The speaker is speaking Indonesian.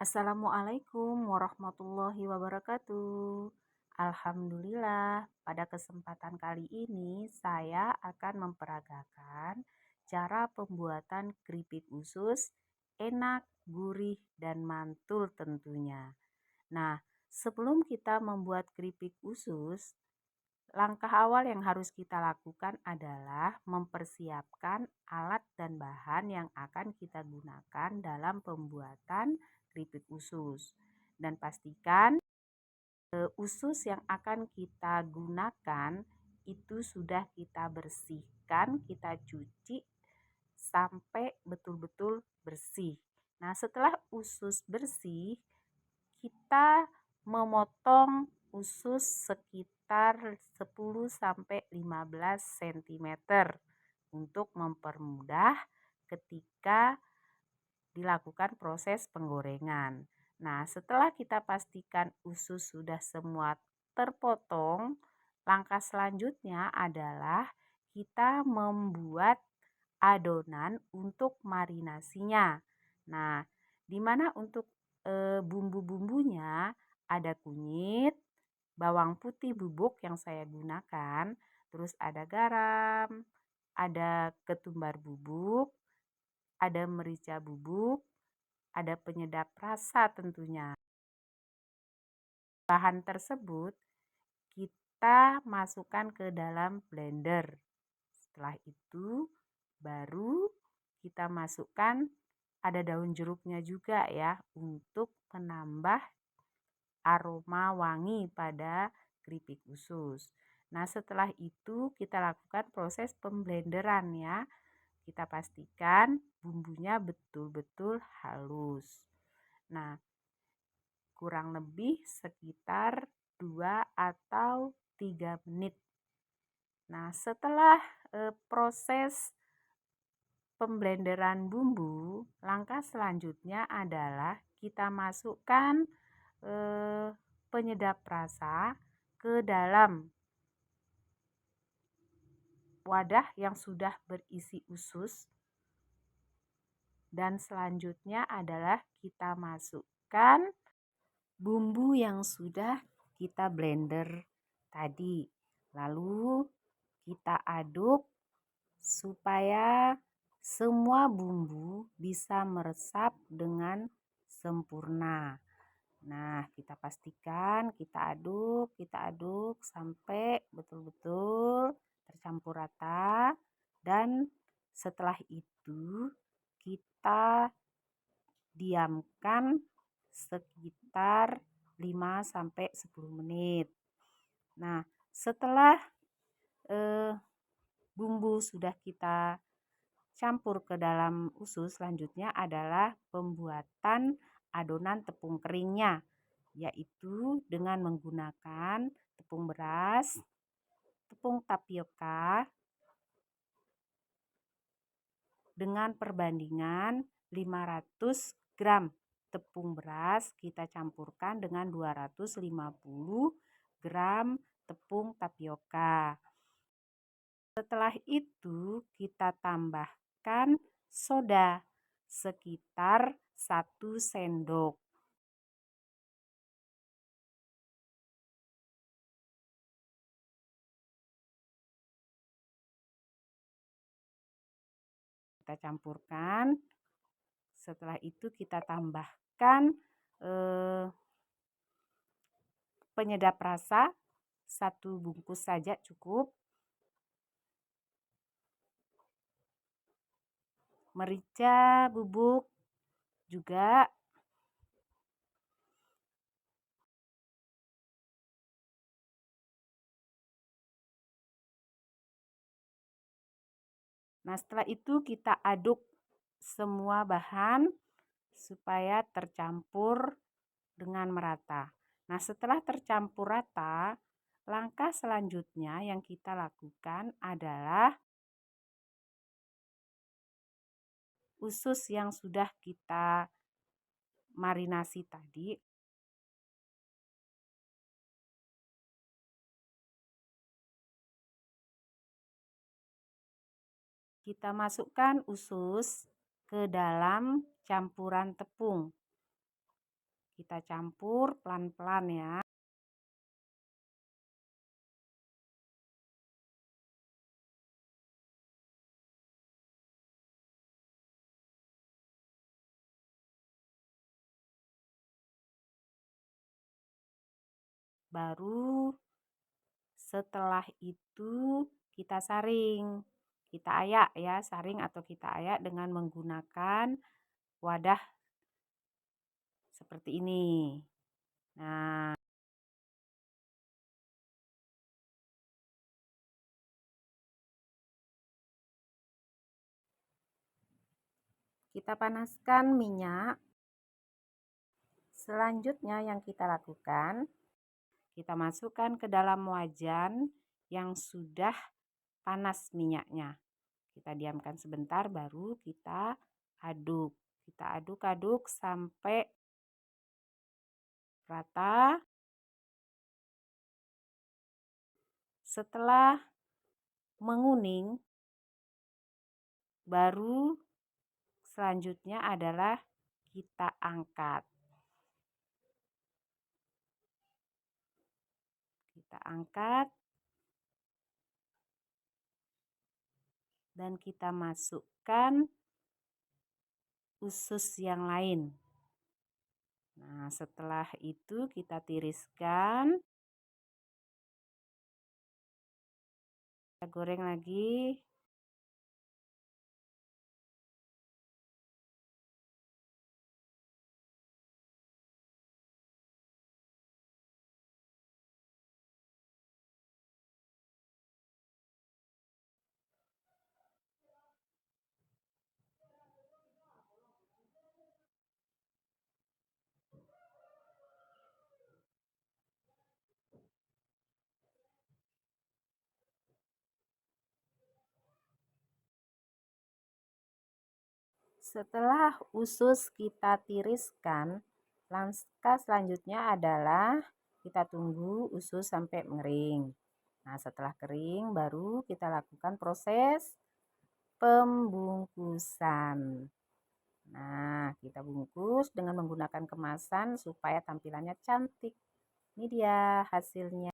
Assalamualaikum warahmatullahi wabarakatuh. Alhamdulillah, pada kesempatan kali ini saya akan memperagakan cara pembuatan keripik usus enak, gurih, dan mantul tentunya. Nah, sebelum kita membuat keripik usus, langkah awal yang harus kita lakukan adalah mempersiapkan alat dan bahan yang akan kita gunakan dalam pembuatan keripik usus. Dan pastikan usus yang akan kita gunakan itu sudah kita bersihkan, kita cuci sampai betul-betul bersih. Nah, setelah usus bersih, kita memotong usus sekitar 10 sampai 15 cm untuk mempermudah ketika dilakukan proses penggorengan. Nah, setelah kita pastikan usus sudah semua terpotong, langkah selanjutnya adalah kita membuat adonan untuk marinasinya. Nah, di mana untuk bumbu-bumbunya ada kunyit, bawang putih bubuk yang saya gunakan, terus ada garam, ada ketumbar bubuk, ada merica bubuk, ada penyedap rasa tentunya. Bahan tersebut kita masukkan ke dalam blender. Setelah itu baru kita masukkan ada daun jeruknya juga ya untuk menambah aroma wangi pada keripik usus. Nah, setelah itu kita lakukan proses pemblenderan ya. Kita pastikan bumbunya betul-betul halus. Nah, kurang lebih sekitar 2 atau 3 menit. Nah, setelah proses pemblenderan bumbu, langkah selanjutnya adalah kita masukkan penyedap rasa ke dalam wadah yang sudah berisi usus. Dan selanjutnya adalah kita masukkan bumbu yang sudah kita blender tadi. Lalu kita aduk supaya semua bumbu bisa meresap dengan sempurna. Nah, kita pastikan kita aduk sampai betul-betul tercampur rata. Dan setelah itu kita diamkan sekitar 5 sampai 10 menit. Nah, setelah bumbu sudah kita campur ke dalam usus, selanjutnya adalah pembuatan adonan tepung keringnya, yaitu dengan menggunakan tepung beras, tepung tapioka dengan perbandingan 500 gram tepung beras kita campurkan dengan 250 gram tepung tapioka. Setelah itu kita tambahkan soda sekitar 1 sendok. Kita campurkan. Setelah itu kita tambahkan penyedap rasa 1 bungkus saja cukup. Merica bubuk juga. Nah, setelah itu kita aduk semua bahan supaya tercampur dengan merata. Nah, setelah tercampur rata, langkah selanjutnya yang kita lakukan adalah usus yang sudah kita marinasi tadi kita masukkan usus ke dalam campuran tepung. Kita campur pelan-pelan ya. Baru setelah itu kita saring. Kita ayak ya, saring atau kita ayak dengan menggunakan wadah seperti ini. Nah, kita panaskan minyak. Selanjutnya yang kita lakukan, kita masukkan ke dalam wajan yang sudah panas minyaknya. Kita diamkan sebentar baru kita aduk. Kita aduk-aduk sampai rata. Setelah menguning, baru selanjutnya adalah kita angkat. Kita angkat dan kita masukkan usus yang lain. Nah, setelah itu kita tiriskan. Kita goreng lagi. Setelah usus kita tiriskan, langkah selanjutnya adalah kita tunggu usus sampai mengering. Nah, setelah kering baru kita lakukan proses pembungkusan. Nah, kita bungkus dengan menggunakan kemasan supaya tampilannya cantik. Ini dia hasilnya.